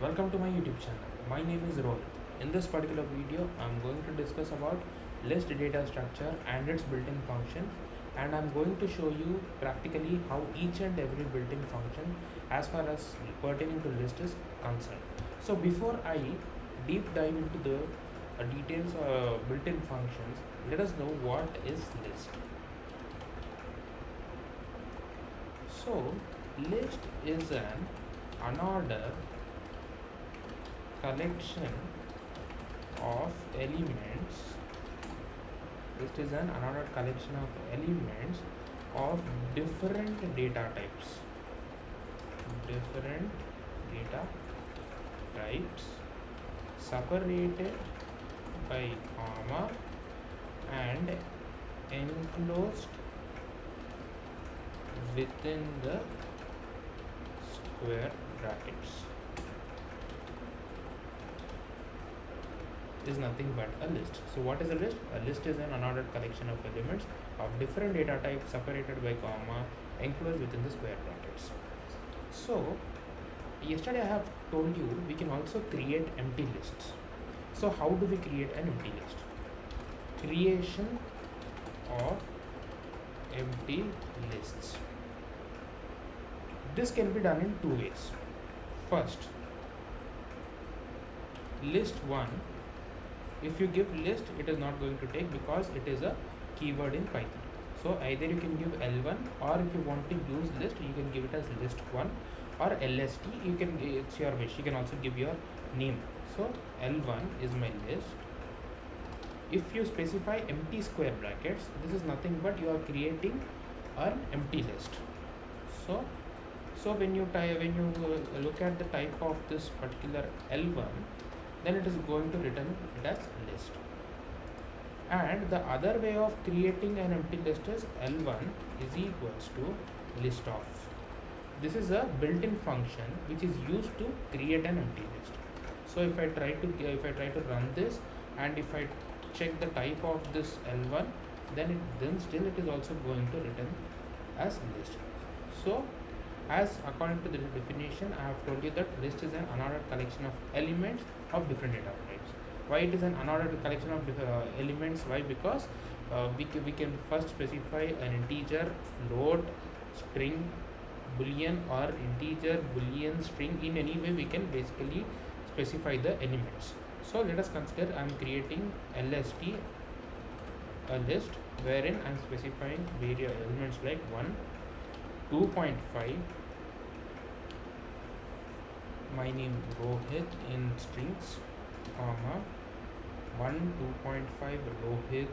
Welcome to my YouTube channel. My name is Rohit. In this particular video, I'm going to discuss about list data structure and its built-in functions, and I'm going to show you practically how each and every built-in function as far as pertaining to list is concerned. So before I deep dive into the details built-in functions, let us know what is list. So list is an unordered collection of elements. List is an unordered collection of elements of different data types. Different data types separated by comma and enclosed within the square brackets. Is nothing but a list. So what is a list? A list is an unordered collection of elements of different data types separated by comma enclosed within the square brackets. So yesterday I have told you we can also create empty lists. So how do we create an empty list? Creation of empty lists. This can be done in two ways. First, list 1, if you give list, it is not going to take because it is a keyword in Python. So either you can give L1, or if you want to use list, you can give it as list1 or LST. You can, it's your wish. You can also give your name. So L1 is my list. If you specify empty square brackets, this is nothing but you are creating an empty list. So when you look at the type of this particular L1, then it is going to return it as list. And the other way of creating an empty list is L1 is equals to list of. This is a built-in function which is used to create an empty list. So if I try to run this, and if I check the type of this L1, then still it is also going to return as list. So as according to the definition, I have told you that list is an unordered collection of elements of different data types. Why it is an unordered collection of elements? Why? Because we can first specify an integer, float, string, boolean, or integer, boolean, string. In any way we can basically specify the elements. So let us consider I am creating LST, a list wherein I am specifying various elements like 1, 2.5, my name Rohit in strings, comma 1, 2.5 Rohit,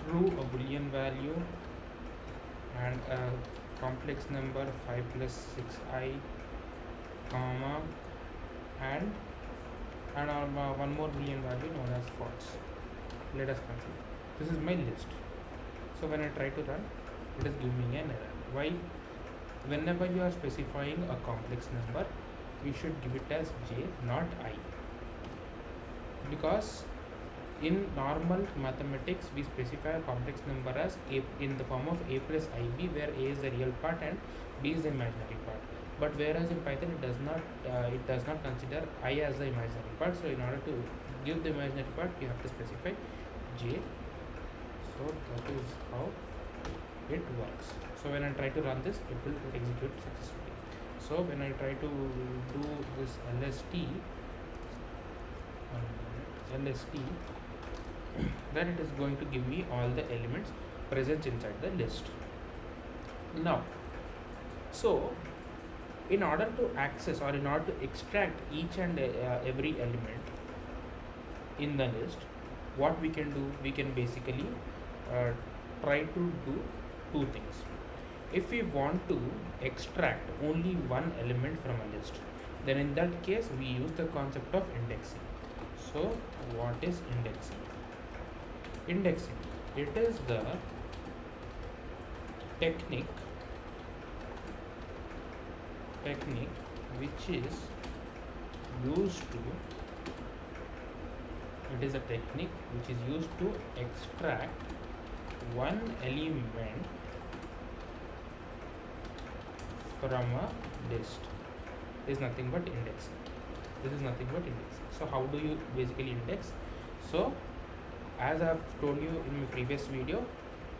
true a boolean value, and a complex number 5 plus 6i, comma, and one more boolean value known as false. Let us consider this is my list. So when I try to run, it is giving me an error. Why? Whenever you are specifying a complex number, you should give it as j, not I, because in normal mathematics we specify a complex number as a in the form of a plus ib, where a is the real part and b is the imaginary part. But whereas in Python it does not consider I as the imaginary part. So in order to give the imaginary part, you have to specify j. So that is how it works. So when I try to run this, it will execute successfully. So when I try to do this LST, then it is going to give me all the elements present inside the list. Now, so in order to access or in order to extract each and every element in the list, what we can do, we can basically try to do two things. If we want to extract only one element from a list, then in that case we use the concept of indexing. So what is indexing? Indexing, it is the technique which is used to extract one element from a list. is nothing but indexing. This is nothing but indexing. So how do you basically index? So as I've told you in my previous video,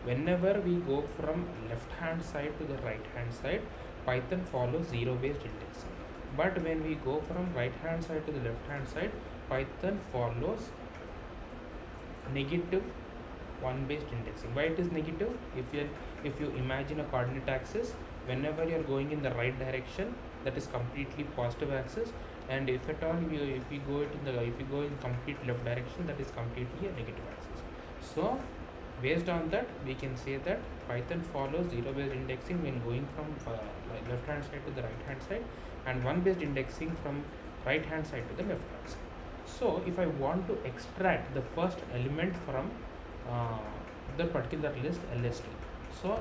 whenever we go from left hand side to the right hand side, Python follows zero based indexing. But when we go from right hand side to the left hand side, Python follows negative one based indexing. Why it is negative? If you imagine a coordinate axis, whenever you are going in the right direction, that is completely positive axis, and if at all if you go in complete left direction, that is completely a negative axis. So based on that, we can say that Python follows zero based indexing when going from left hand side to the right hand side, and one based indexing from right hand side to the left hand side. So if I want to extract the first element from the particular list LST, so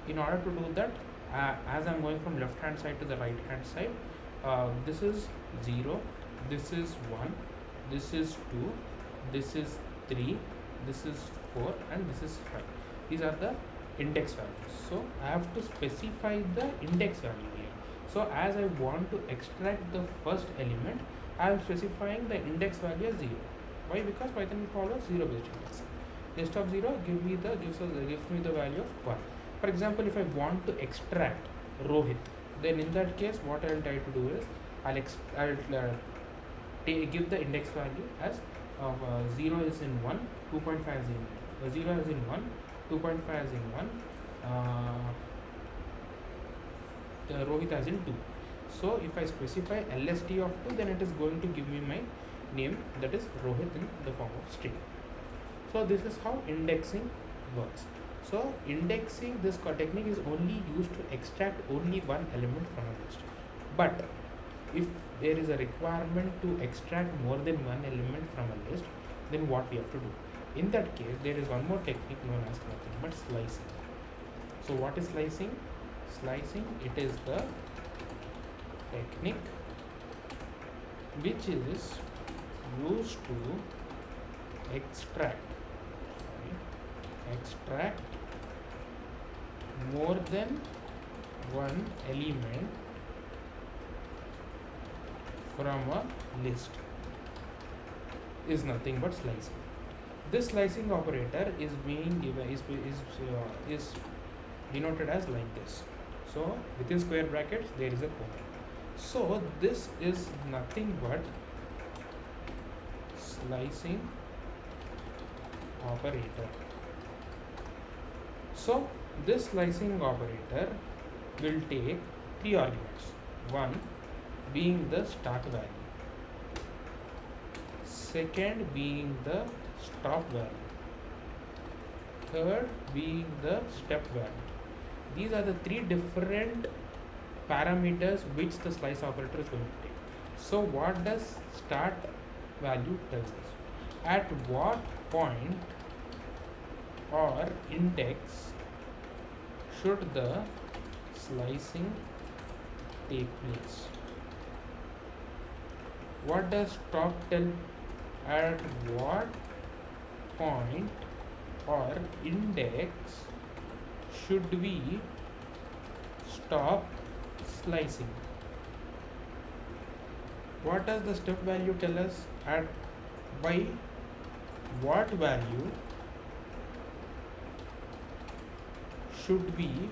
in order to do that, as I'm going from left hand side to the right hand side, this is 0, this is 1, this is 2, this is 3, this is 4, and this is 5. These are the index values. So I have to specify the index value here. So as I want to extract the first element, I am specifying the index value as 0. Why? Because Python follows zero based indexing. List of 0 gives me the value of 1. For example, if I want to extract Rohit, then in that case what I will try to do is give the index value as 0 is in 1, 2.5 is in 0 is in 1, 2.5 is in 1, Rohit as in 2. So if I specify LST of 2, then it is going to give me my name, that is Rohit, in the form of string. So this is how indexing works. So indexing, this technique is only used to extract only one element from a list. But if there is a requirement to extract more than one element from a list, then what we have to do? In that case, there is one more technique known as nothing but slicing. So what is slicing? Slicing, it is the technique which is used to extract more than one element from a list, is nothing but slicing. This slicing operator is being given is denoted as like this. So within square brackets there is a comma. So this is nothing but slicing operator. So this slicing operator will take three arguments. One being the start value, second being the stop value, third being the step value. These are the three different parameters which the slice operator is going to take. So what does start value tells us? At what point or index should the slicing take place? What does stop tell? At what point or index should we stop slicing? What does the step value tell us? At by what value should we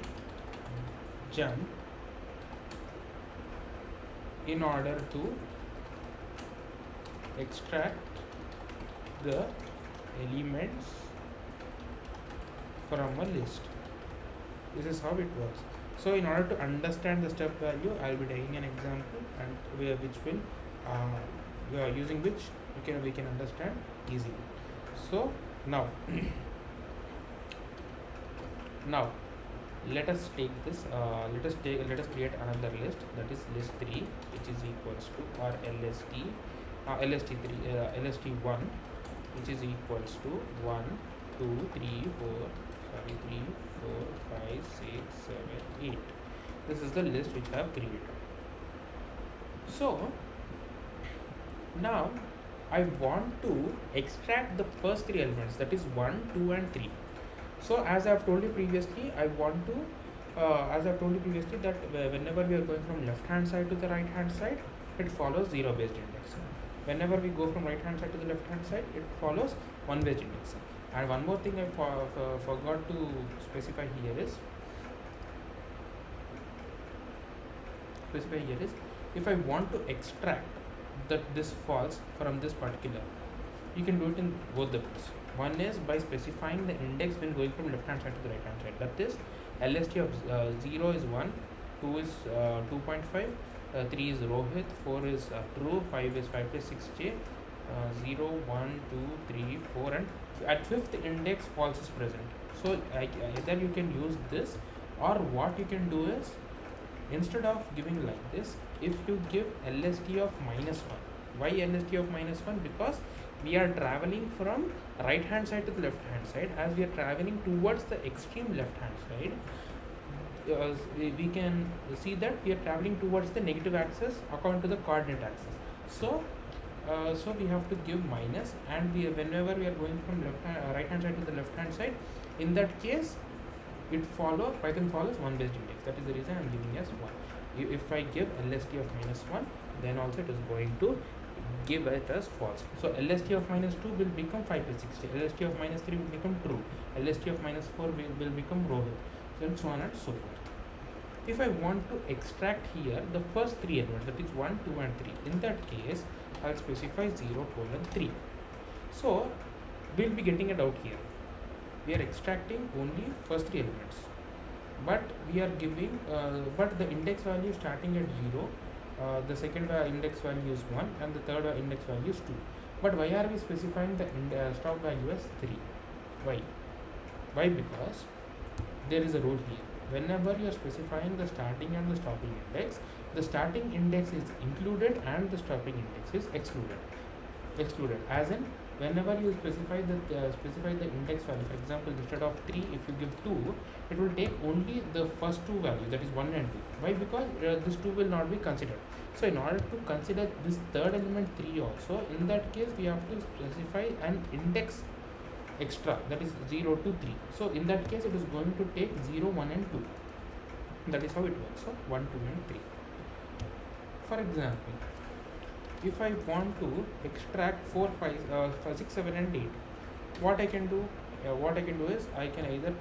jump in order to extract the elements from a list? This is how it works. So in order to understand the step value, I will be taking an example, and which will using which we can understand easily. So now let us take this. Let us create another list, that is list 3, which is equals to our LST1, which is equals to 1, 2, 3, 4, 5, 6, 7, 8. This is the list which I have created. So now I want to extract the first three elements, that is 1, 2, and 3. So as I have told you previously, that whenever we are going from left hand side to the right hand side, it follows 0 based index. Whenever we go from right hand side to the left hand side, it follows 1 based index. And one more thing I forgot to specify here is if I want to extract that this false from this particular, you can do it in both the ways. One is by specifying the index when going from left hand side to the right hand side. That is LST of 0 is 1, 2 is 2.5, 3 is Rohit, 4 is true, 5 is 5 plus 6j, 0, 1, 2, 3, 4, and at 5th index false is present. So either you can use this, or what you can do is, instead of giving like this, if you give LST of -1. Why LST of -1? Because we are traveling from right hand side to the left hand side. As we are traveling towards the extreme left hand side, we can see that we are traveling towards the negative axis according to the coordinate axis. So we have to give minus, and whenever we are going from right hand side to the left hand side, in that case Python follows 1 based index. That is the reason I am giving as 1. If I give LST of -1, then also it is going to give it as false. So LST of -2 will become 5 plus 60, LST of -3 will become true, LST of -4 will become Rohit, and so on and so forth. If I want to extract here the first 3 elements, that is 1, 2 and 3, in that case I'll specify 0:3. So we'll be getting it out here. We are extracting only first 3 elements, but we are giving but the index value starting at 0, the second index value is 1, and the third index value is 2. But why are we specifying the stop value as 3? Why? Because there is a rule here. Whenever you are specifying the starting and the stopping index, the starting index is included and the stopping index is excluded. As in, whenever you specify the index value, for example, instead of 3, if you give 2, it will take only the first 2 values, that is 1 and 2. Why? Because this 2 will not be considered. So in order to consider this third element 3 also, in that case we have to specify an index extra, that is 0 to 3. So in that case it is going to take 0, 1 and 2. That is how it works. So 1, 2 and 3. For example, if I want to extract 4, 5, 6, 7 and 8, what I can do? Is I can either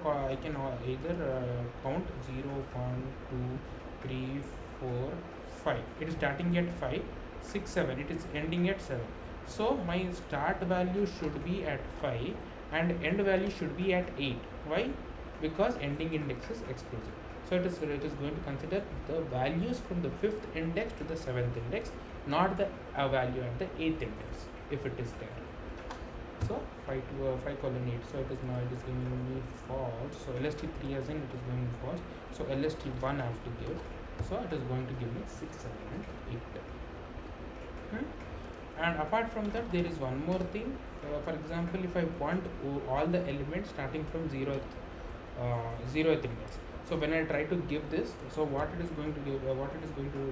count 0, 1, 2, 3, 4, 5. It is starting at 5, 6, 7. It is ending at 7. So my start value should be at 5 and end value should be at 8. Why? Because ending index is exclusive. So it is going to consider the values from the 5th index to the 7th index, not the value at the 8th index, if it is there. So 5:8. So it is giving me false. So LST3 as in it is going false. So LST1 I have to give. So it is going to give me 6, 7 and 8. And apart from that, there is one more thing. For example, if I want all the elements starting from 0th index. So when I try to give this, so what it is going to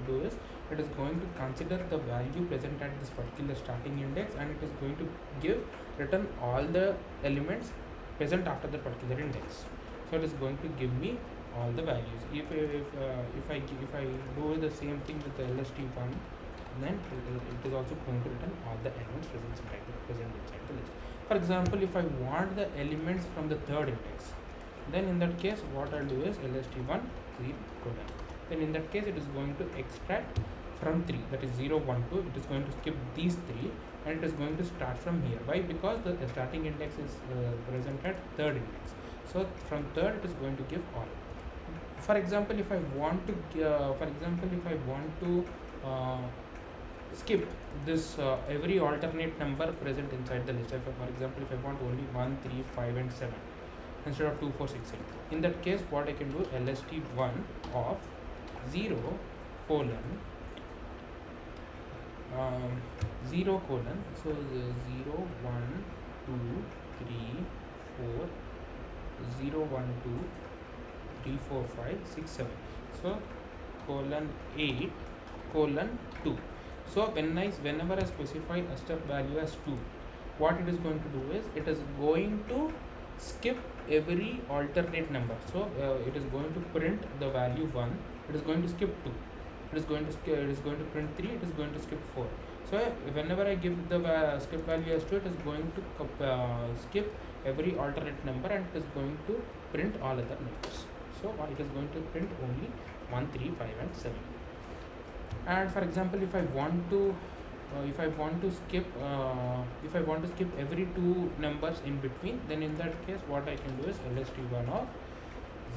do is, it is going to consider the value present at this particular starting index, and it is going to return all the elements present after the particular index. So it is going to give me all the values. If I do the same thing with the LST1, then it is also going to return all the elements present inside the list. For example, if I want the elements from the third index, then in that case what I'll do is LST1 3 colon. Then in that case it is going to extract from 3, that is 0, 1, 2. It is going to skip these 3 and it is going to start from here. Why? Because the starting index is present at third index. So from third it is going to give all. For example, if I want to skip this every alternate number present inside the list. For example, if I want only 1, 3, 5 and 7 instead of 2, 4, 6, 8. In that case, what I can do, LST1 of 0 colon 0 colon, so 0, 1, 2, 3, 4, 0, 1, 2, 3, 4, 5, 6, 7. So colon 8 colon 2. So whenever I specify a step value as 2, what it is going to do is, it is going to skip every alternate number. So it is going to print the value 1, it is going to skip 2, it is going to it is going to print 3, it is going to skip 4. So whenever I give the skip value as 2, it is going to skip every alternate number and it is going to print all other numbers. So it is going to print only 1, 3, 5 and 7. And for example, if I want to skip every two numbers in between, then in that case what I can do is LST1 of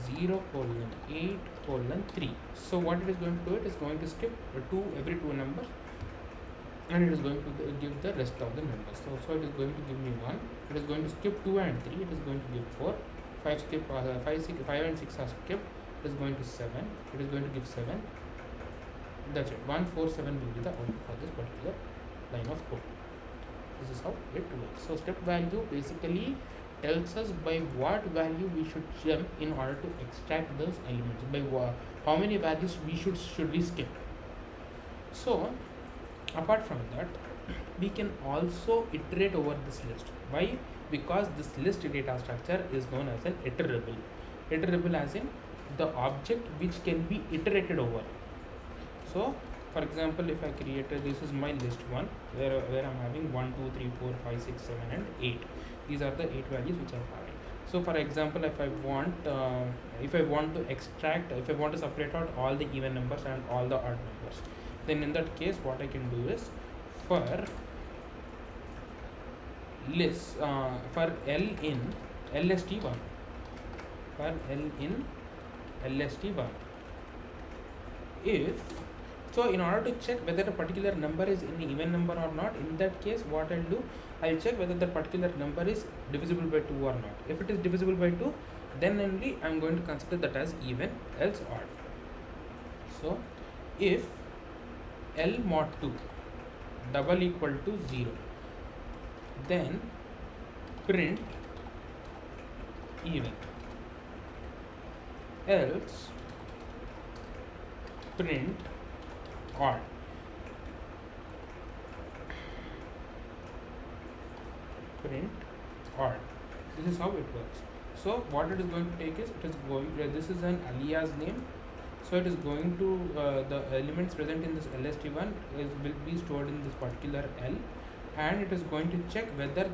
0:8:3. So what it is going to do, it is going to skip every two numbers and it is going to give the rest of the numbers. So it is going to give me 1, it is going to skip 2 and 3, it is going to give 4, 5 skip 5 and 6 are skipped, it is going to 7, it is going to give 7. That's it. 1, 4, 7 will be the output for this particular line of code. This is how it works. So step value basically tells us by what value we should jump in order to extract those elements, by how many values we should we skip. So apart from that, we can also iterate over this list. Why? Because this list data structure is known as an iterable. Iterable as in the object which can be iterated over. So for example, if I created, this is my list 1 where I'm having 1, 2, 3, 4, 5, 6, 7 and 8. These are the 8 values which I'm having. So for example, if I want to separate out all the even numbers and all the odd numbers, then in that case what I can do is, for list for L in LST1, if so, in order to check whether a particular number is an even number or not, in that case what I'll do, I'll check whether that particular number is divisible by 2 or not. If it is divisible by 2, then only I'm going to consider that as even, else odd. So if L mod 2 double equal to 0, then print even, else print odd. This is how it works. So what it is going to take is, this is an alias name, so it is going to the elements present in this LST1 will be stored in this particular L, and it is going to check whether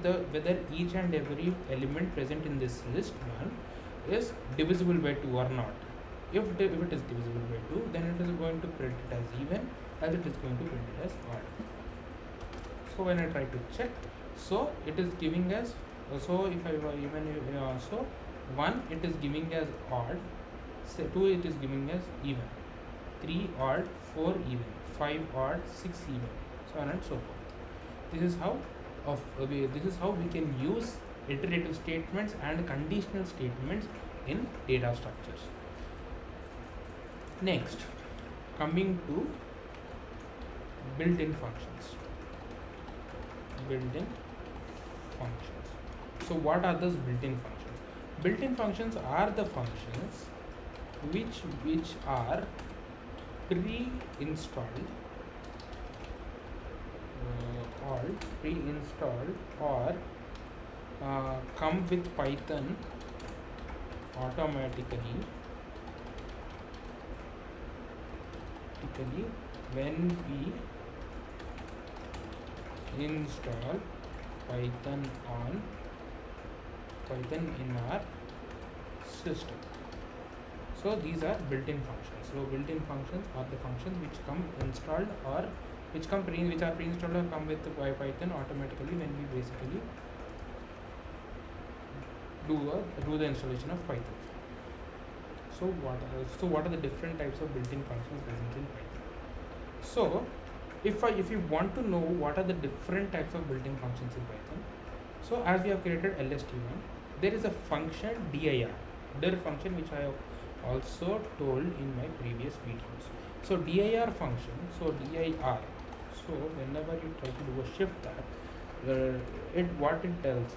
each and every element present in this list 1 is divisible by 2 or not. If it is divisible by 2, then it is going to print it as even, as it is going to print it as odd. So when I try to check, so it is giving us, so if I so 1 it is giving as odd, 2 it is giving as even, 3 odd, 4 even, 5 odd, 6 even, so on and so forth. This is how we can use iterative statements and conditional statements in data structures. Next, coming to built-in functions. So what are those built-in functions? Built-in functions are the functions which are pre-installed or come with Python automatically when we install Python in our system. So these are built-in functions. So built-in functions are the functions which come installed or which are pre-installed or come with Python automatically when we basically do the installation of Python. So what are the different types of built-in functions present in Python? So if you want to know what are the different types of built-in functions in Python, so as we have created LST1, there is a function dir function which I have also told in my previous videos. So dir function, so whenever you try to do a shift tab, what it tells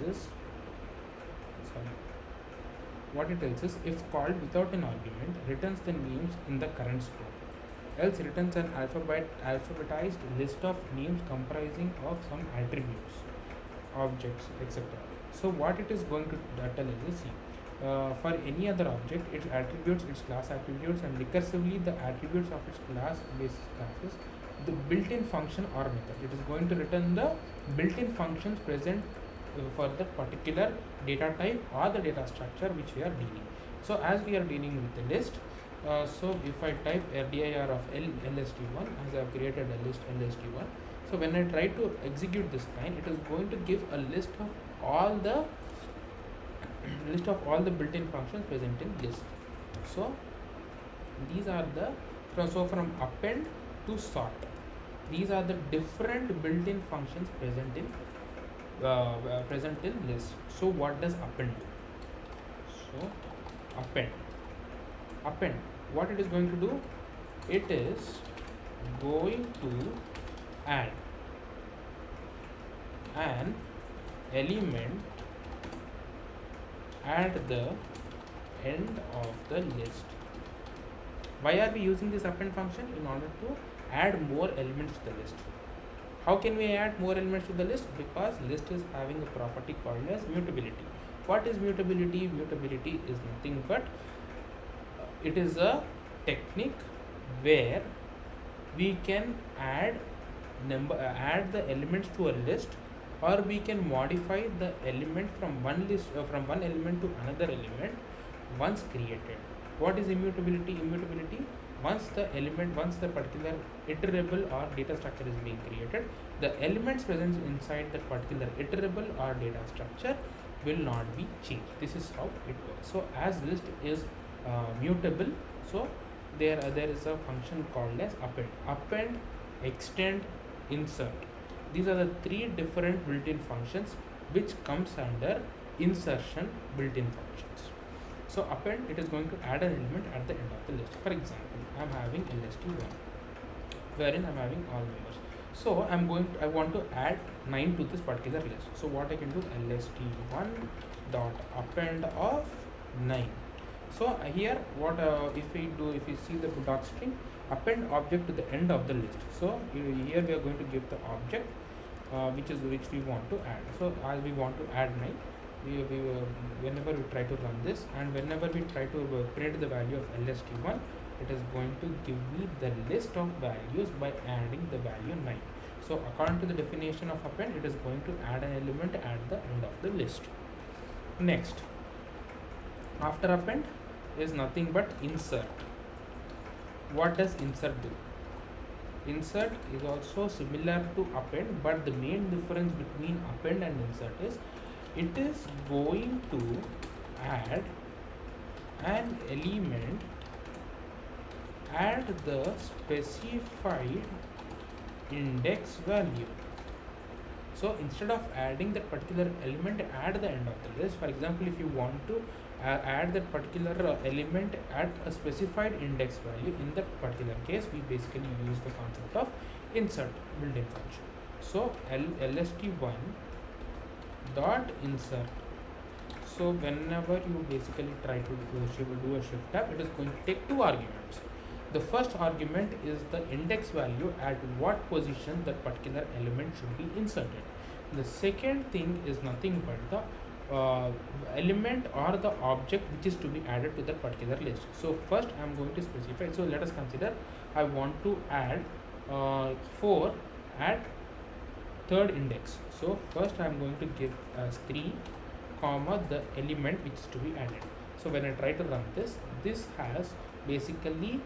is if called without an argument, returns the names in the current scope, else returns an alphabetized list of names comprising of some attributes, objects, etc. So what it is going to tell us is, see, for any other object, its attributes, its class attributes, and recursively the attributes of its class basis classes, the built-in function or method. It is going to return the built-in functions present for the particular data type or the data structure which we are dealing. So as we are dealing with the list, so if I type dir of lst1, as I have created a list lst1, so when I try to execute this line, it is going to give a list of all the built-in functions present in list. So these are the from append to sort, these are the different built-in functions present in list. So what does append do? So append, what it is going to do, it is going to add an element at the end of the list. Why are we using this append function? In order to add more elements to the list. How can we add more elements to the list? Because list is having a property called as mutability. What is mutability? Mutability is nothing but it is a technique where we can add the elements to a list, or we can modify the element from one element to another element once created. What is immutability? Immutability, once the particular iterable or data structure is being created, the elements present inside that particular iterable or data structure will not be changed. This is how it works. So as list is mutable, so there is a function called as append, extend, insert. These are the three different built-in functions which comes under insertion built-in functions. So append, it is going to add an element at the end of the list. For example, I am having lst1 wherein I am having all members. So I want to add 9 to this particular list. So what I can do, lst1 dot append of 9. So here what if we see the dot string append object to the end of the list. So here we are going to give the object which we want to add. So as we want to add 9, whenever we try to run this and whenever we try to print the value of lst1, it is going to give me the list of values by adding the value 9. So according to the definition of append, it is going to add an element at the end of the list. Next, after append is nothing but insert. What does insert do? Insert is also similar to append, but the main difference between append and insert is it is going to add an element at the specified index value. So instead of adding that particular element at the end of the list, for example, if you want to add that particular element at a specified index value, in that particular case we basically use the concept of insert built-in function. So lst1 dot insert. So whenever you basically try to do a shift tab, it is going to take two arguments. The first argument is the index value at what position that particular element should be inserted. The second thing is nothing but the element or the object which is to be added to that particular list. So first I am going to specify. So let us consider I want to add 4 at third index. So first I am going to give as 3 comma the element which is to be added. So when I try to run this has basically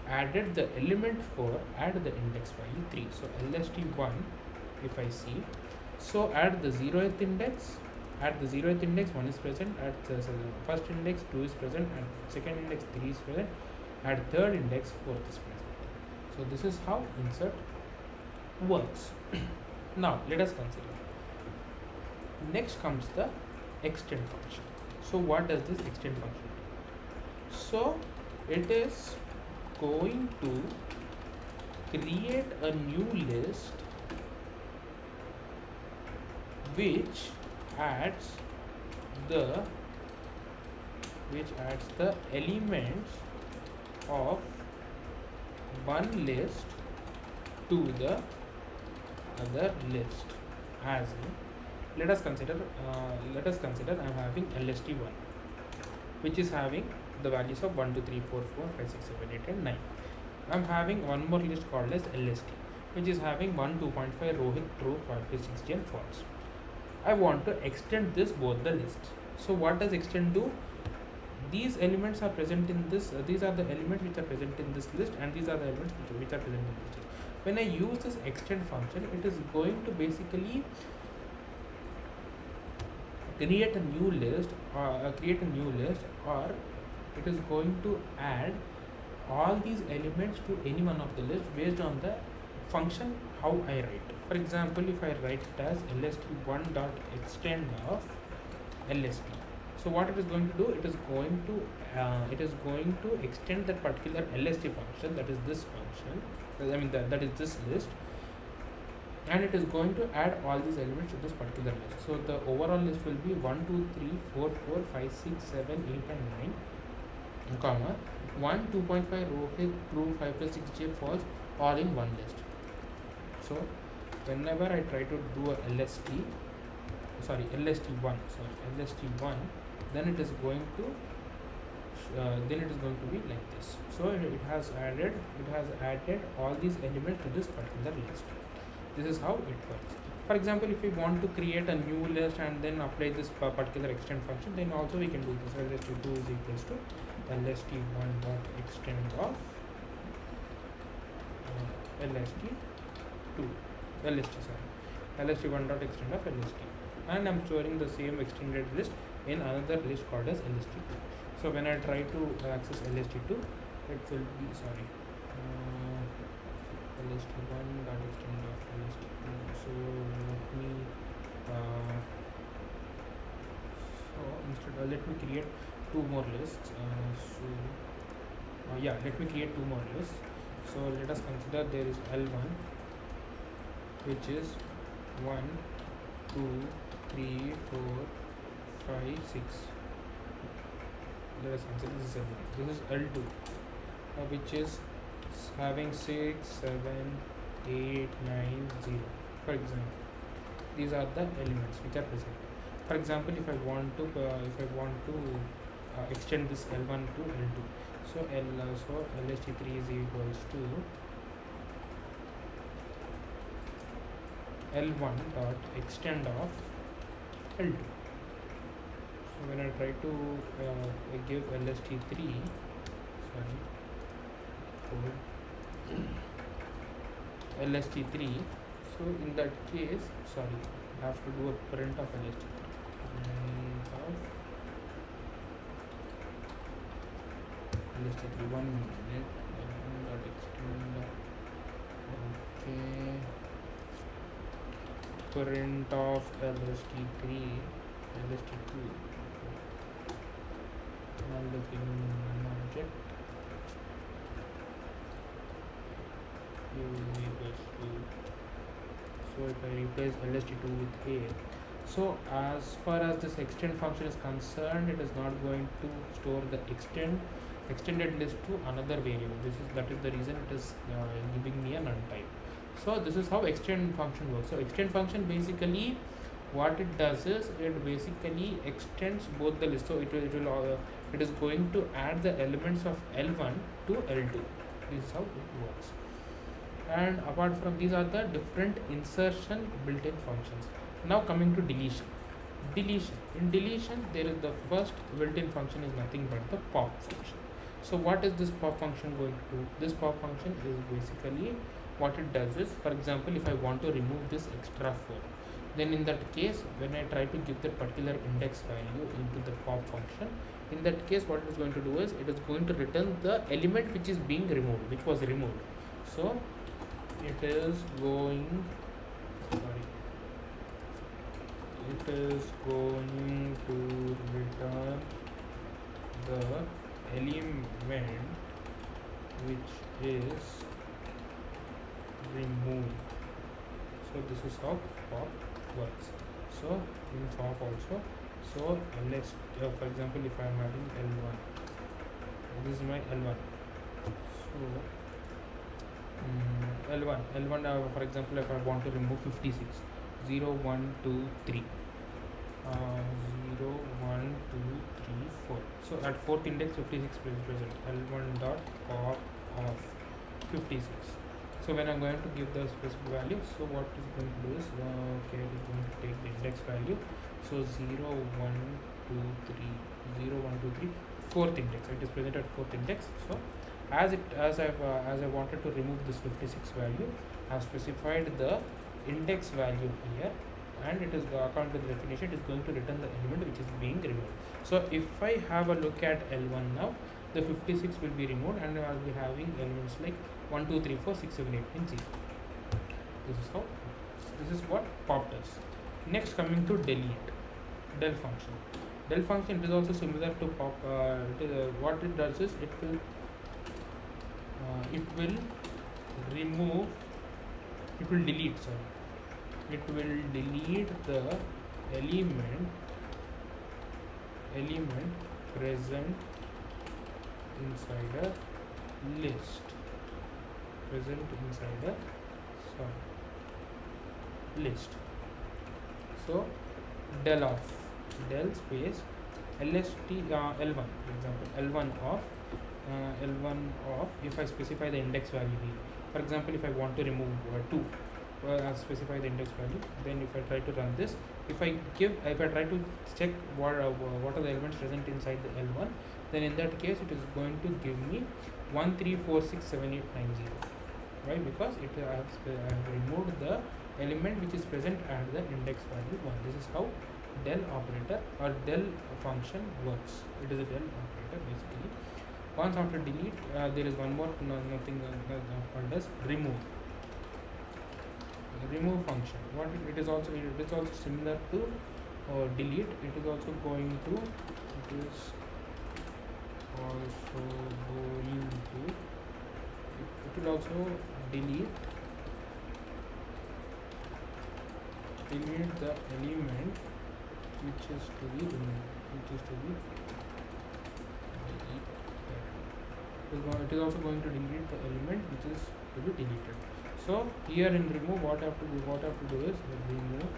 added the element 4 at the index value 3. So lst1, if I see, so at the 0th index, 1 is present, at the first index 2 is present, at second index 3 is present, at third index 4 is present. So this is how insert works. Now let us consider. Next comes the extend function. So what does this extend function do? So it is going to create a new list which adds the elements of one list to the other list. As in, let us consider I am having lst1. which is having the values of 1 2 3 4 4 5 6 7 8 and 9. I'm having one more list called as LST, which is having 1 2.5 Rohit true 5 to 60 and false. I want to extend this both the lists. So what does extend do? These elements are present in this, these are the elements which are present in this list, and these are the elements which are present in this list. When I use this extend function, it is going to basically create a new list, or it is going to add all these elements to any one of the list based on the function how I write. For example, if I write it as lst1 dot extend of lst, so what it is going to do, it is going to extend that particular lst function, that is this function, that is this list, and it is going to add all these elements to this particular list. So the overall list will be 1 2 3 4 4 5 6 7 8 and 9, comma 1 2.5 Rohit true 5 plus 6j false, all in one list. So whenever I try to do a lst1, then it is going to be like this. So it has added all these elements to this particular list. This is how it works. For example, if we want to create a new list and then apply this particular extend function, then also we can do this. lst2 is equals to lst1 dot extend of lst1 dot extend of lst, and I'm storing the same extended list in another list called as lst2. So when I try to access lst2, it will be lst1 dot extend of lst2. So let me create two more lists. Let me create two more lists. So let us consider there is L1, which is 1 2 3 4 5 6. Let us consider this is L1. This is L2, which is having 6 7 8 9 0. For example, these are the elements which are present. For example, if I want to extend this L1 to L2, so lst3 is equals to L1 dot extend of L2. So when I try to give lst3, lst3, so in that case, I have to do a print of lst3. lst3 1 minute, dot extend, okay, print of lst3, lst2, and let's give an object u equals to, so if I replace lst2 with a, so as far as this extend function is concerned, it is not going to store the extended list to another variable. That is the reason it is giving me a null type. So this is how extend function works. So extend function basically what it does is it basically extends both the list. So it is going to add the elements of L1 to L2. This is how it works. And apart from these are the different insertion built-in functions. Now coming to deletion. In deletion, there is the first built-in function is nothing but the pop function. So what is this pop function going to do? This pop function is basically what it does is, for example, if I want to remove this extra 4, then in that case, when I try to give that particular index value into the pop function, in that case what it is going to do is it is going to return the element which is being removed, which was removed. So it is going to return the element which is removed. So this is how pop works. So in pop also, so let's for example, if I am having L1, this is my L1. So L1 for example, if I want to remove 56, 0 1 2 3, 0 1 2 3 4. So at fourth index 56 is present. L1 dot pop of 56. So when I'm going to give the specific value, so what is going to do is okay, it is going to take the index value. So 0 1 2 3 0 1 2 3 fourth index, it is present at fourth index. So as I wanted to remove this 56 value, I have specified the index value here, and it is according to the definition, it is going to return the element which is being removed. So if I have a look at L1 now, the 56 will be removed, and I will be having elements like 1 2 3 4 6 7 8 9 0. This is what pop does. Next, coming to delete, del function. Del function is also similar to pop. What it does is it will remove, it will delete, sorry, it will delete the element present inside a list, list. So del of, del space lst l1, for example l1 of if I specify the index value here, for example if I want to remove 2, I'll specify the index value. Then if I try to run this, if I try to check what are the elements present inside the L1, then in that case it is going to give me 1 3 4 6 7 8 9 0. Why? Because I have removed the element which is present at the index value 1. This is how del operator or del function works. It is a del operator basically. Once after delete, there is one more nothing called as remove. Remove function. What it is also similar to delete. It is also going to it will also delete the element which is to be removed, it is also going to delete the element which is to be deleted. So here in remove, what I have to do is remove.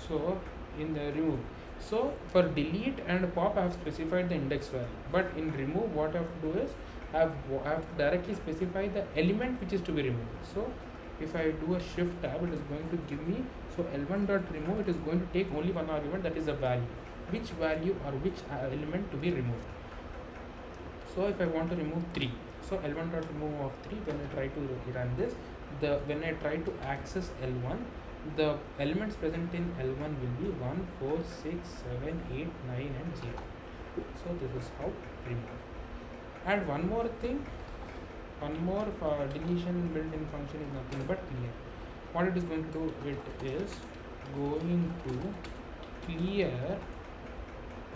So in the remove, so for delete and pop I have specified the index value, but in remove what I have to do is I have to directly specify the element which is to be removed. So if I do a shift tab, it is going to give me, so L1 dot remove, it is going to take only one argument, that is a value, which value or which element to be removed. So if I want to remove 3, so L1 dot remove of 3, when I try to run this, when I try to access L1, the elements present in L1 will be 1 4 6 7 8 9 and 0. So this is how remove. And one more thing, one more deletion built-in function is nothing but clear. What it is going to do, it is going to clear,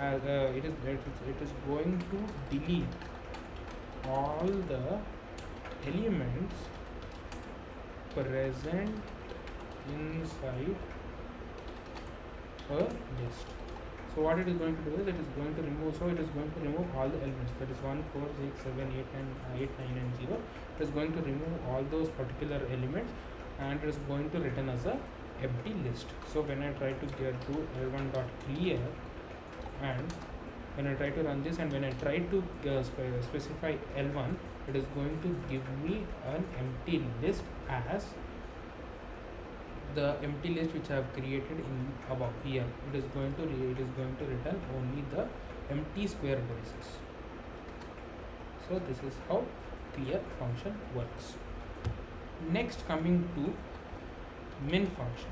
it is going to delete all the elements present inside a list. So what it is going to do is it is going to remove, so it is going to remove all the elements, that is 1 4 6 7 8 and 8 9 and 0. It is going to remove all those particular elements, and it is going to return as a empty list. So when I try to do L1 dot clear, and when I try to run this, and when I try to specify L1, it is going to give me an empty list as the empty list which I have created in above here. It is going to return only the empty square braces. So this is how clear function works. Next, coming to min function.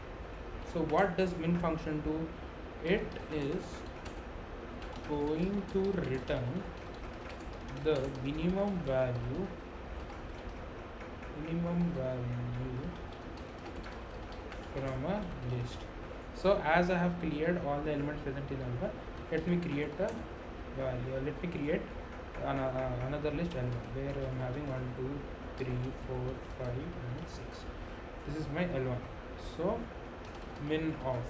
So what does min function do? It is going to return the minimum value from a list. So as I have cleared all the elements present in L1, let me create a value. Let me create another list L1 where I am having 1 2 3 4 5 and 6. This is my L1. So min of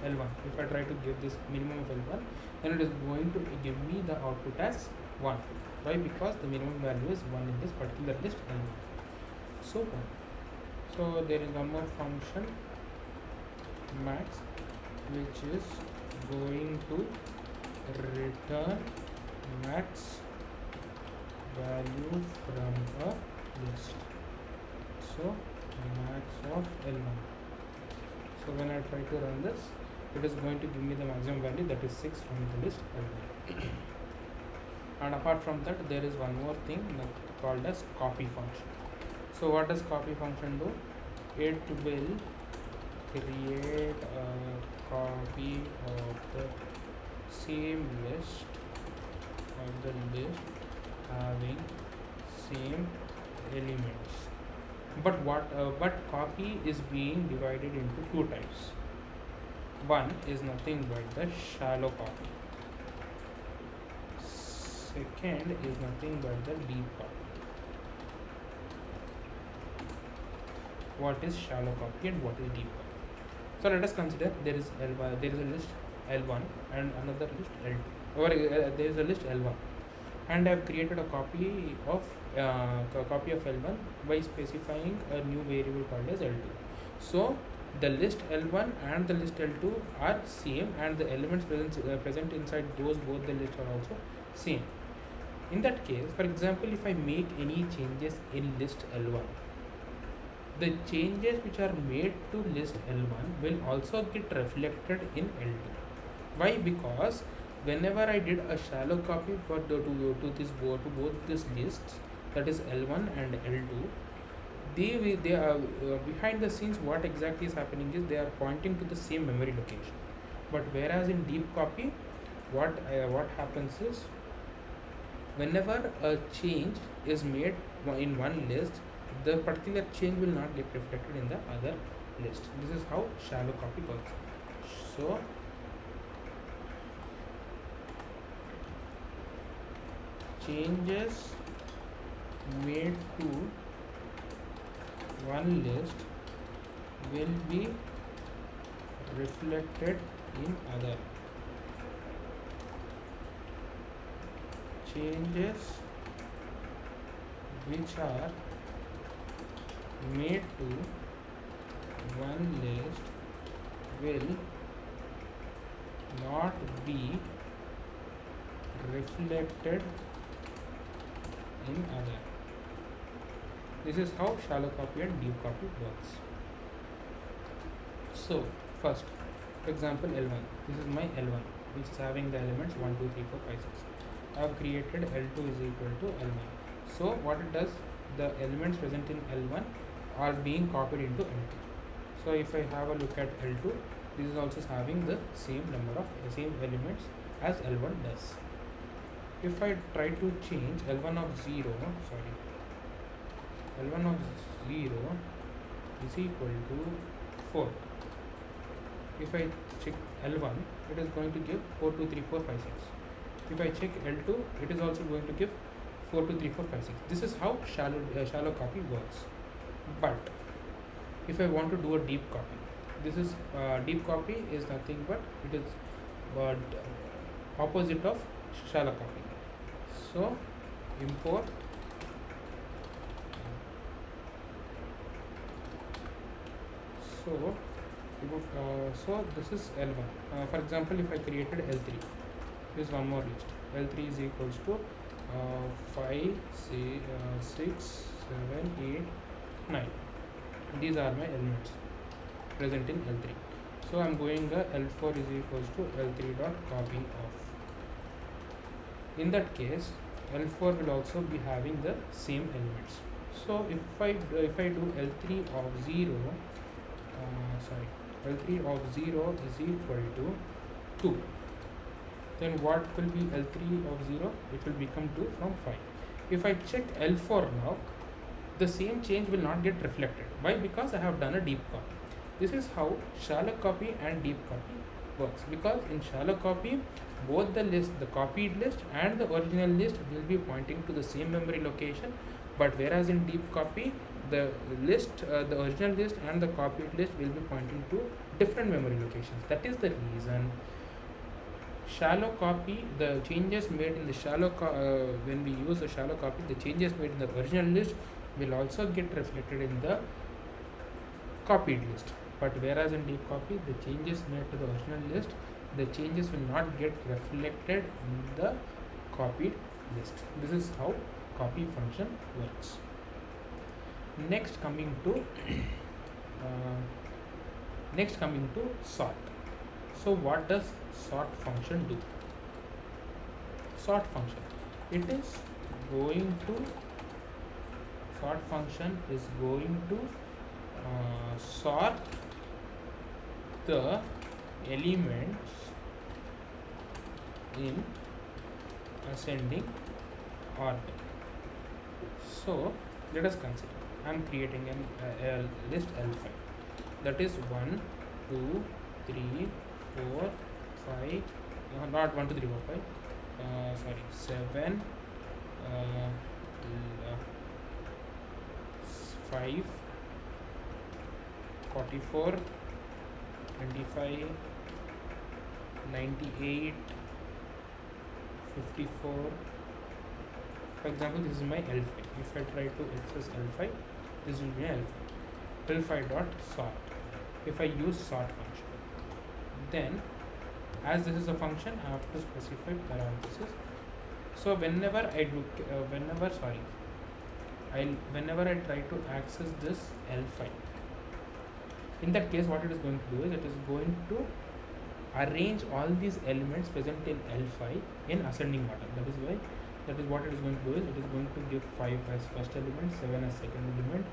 L1, if I try to give this minimum of L1, then it is going to give me the output as 1. Why? Because the minimum value is 1 in this particular list L1. So 1. So there is one more function, max. which is going to return max value from a list. So max of L1. So when I try to run this, it is going to give me the maximum value, that is 6 from the list L1. And apart from that, there is one more thing called as copy function. So what does copy function do? It will create a copy of the same list having same elements, but copy is being divided into two types. One is nothing but the shallow copy. Second is nothing but the deep copy. What is shallow copy and what is deep copy? So let us consider there is a list L1 and another list L2, or there is a list L1, and I have created a copy of L1 by specifying a new variable called as L2. So the list L1 and the list L2 are same, and the elements present inside both the lists are also same. In that case, for example, if I make any changes in list L1, the changes which are made to list L1 will also get reflected in L2. Why? Because whenever I did a shallow copy to both these lists, that is L1 and L2, they are behind the scenes. What exactly is happening is they are pointing to the same memory location. But whereas in deep copy, what happens is, whenever a change is made in one list, the particular change will not get reflected in the other list. This is how shallow copy works. So changes made to one list will be reflected in other. Changes which are made to one list will not be reflected in other. This is how shallow copy and deep copy works. So first, for example, L1. This is my L1, which is having the elements 1, 2, 3, 4, 5, 6. I have created L2 is equal to L1. So what it does, the elements present in L1 are being copied into L2. So if I have a look at L2, this is also having the same number of same elements as L1 does. If I try to change L1 of 0 is equal to 4. If I check L1, it is going to give 4, 2, 3, 4, 5, 6. If I check L2, it is also going to give 4, 2, 3, 4, 5, 6. This is how shallow copy works. But if I want to do a deep copy, this is deep copy is nothing but it is opposite of shallow copy. So import so this is L1. For example, if I created L3, this is one more list. L3 is equals to 5, 6, 7, 8, 9. These are my elements present in L3. So I am going L4 is equals to L3 dot copy of. In that case, L4 will also be having the same elements. So if I do L3 of 0, L3 of 0 is equal to 2. Then what will be L3 of 0? It will become 2 from 5. If I check L4 now, the same change will not get reflected. Why? Because I have done a deep copy. This is how shallow copy and deep copy works. Because in shallow copy, both the copied list and the original list will be pointing to the same memory location. But whereas in deep copy, the original list and the copied list will be pointing to different memory locations. That is the reason shallow copy, the changes made in the when we use the shallow copy, the changes made in the original list will also get reflected in the copied list. But whereas in deep copy, the changes made to the original list, the changes will not get reflected in the copied list. This is how copy function works. Next coming to sort. So what does sort function do? Sort function, it is going to sort function is going to sort the elements in ascending order. So let us consider I am creating a list L5, that is 1 2 3 4 5 not 1 2 3 4 5 sorry 7 5 44 25 98 54. For example, this is my L5. If I try to access L5, this will be L5. L5 dot sort. If I use sort function, then as this is a function, I have to specify parentheses. So whenever I do, whenever I try to access this L5, in that case, what it is going to do is it is going to arrange all these elements present in L5 in ascending order. That is what it is going to do is it is going to give 5 as first element, 7 as second element,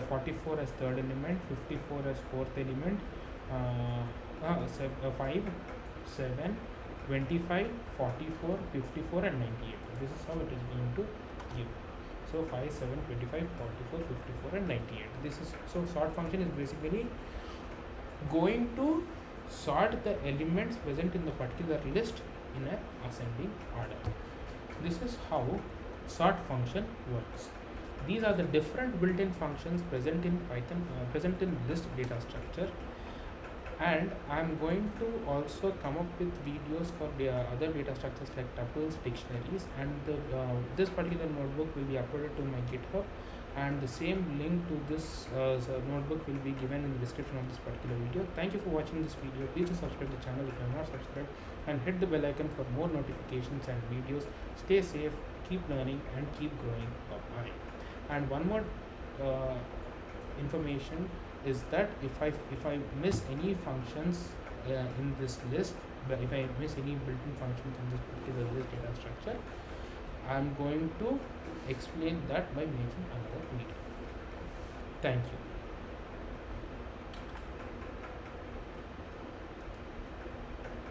44 as third element, 54 as fourth element, 5, 7, 25, 44, 54 and 98. This is how it is going to give. So 5, 7, 25, 44, 54 and 98. This is so sort function is basically going to sort the elements present in the particular list in a ascending order. This is how sort function works. These are the different built-in functions present in Python, present in list data structure, and I am going to also come up with videos for the other data structures like tuples, dictionaries, and this particular notebook will be uploaded to my GitHub, and the same link to this notebook will be given in the description of this particular video. Thank you for watching this video. Please do subscribe to the channel if you are not subscribed, and hit the bell icon for more notifications and videos. Stay safe, keep learning and keep growing. Bye. And one more information is that if I miss any functions in this list, if I miss any built-in functions in this particular list data structure, I am going to explain that by making another video. Thank you.